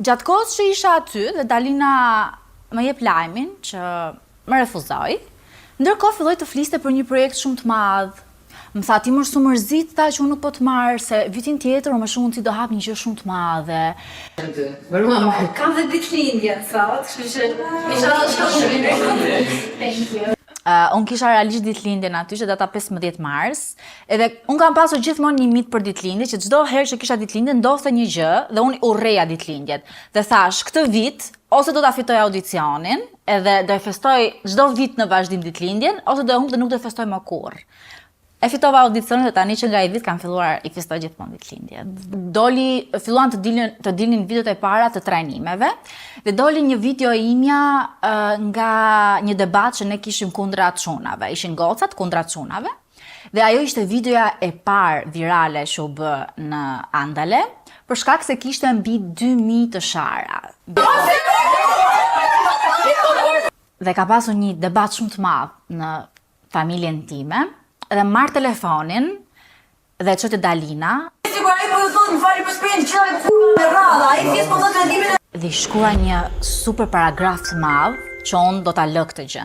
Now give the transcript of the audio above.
Gjatë kohës që isha aty dhe Dalina më jep lajmin që më refuzoi, ndërkohë filloi të fliste për një projekt shumë të madh. Më tha ti më shumë mërzit ta që unë nuk po të marr se vitin tjetër më shumë ti do hap një gjë shumë të madhe. Kam dhe ditëlindje sot, kështu që thank you. Unë kisha realisht ditëlindjen aty që data 15 mars, edhe unë kam pasur gjithmonë një mit për ditëlindje që çdo herë që kisha ditëlindje ndodhte një gjë dhe unë urreja ditëlindjet. Dhe thash, këtë vit ose do ta fitoj audicionin, edhe do e festoj çdo vit në vazhdim ditëlindjen, ose do e humb dhe nuk do e festoj më kurrë. E fitova audicionin dhe tani që nga i vit kam filluar i festoj gjithmonë ditëlindjen. Filluan të dilnin videot e para të trajnimeve dhe doli një video imja nga një debat që ne kishim kundra çunave. Ishin gocat kundra çunave dhe ajo ishte videoja e parë virale që u bë në Andale për shkak se kishte mbi 2000 të shara. Dhe ka pasur një debat shumë të madh në familjen time. Dhe marr telefonin dhe çoj te Dalina. Dhe shkruaj një super paragraf të madh që unë do ta lë këtë gjë.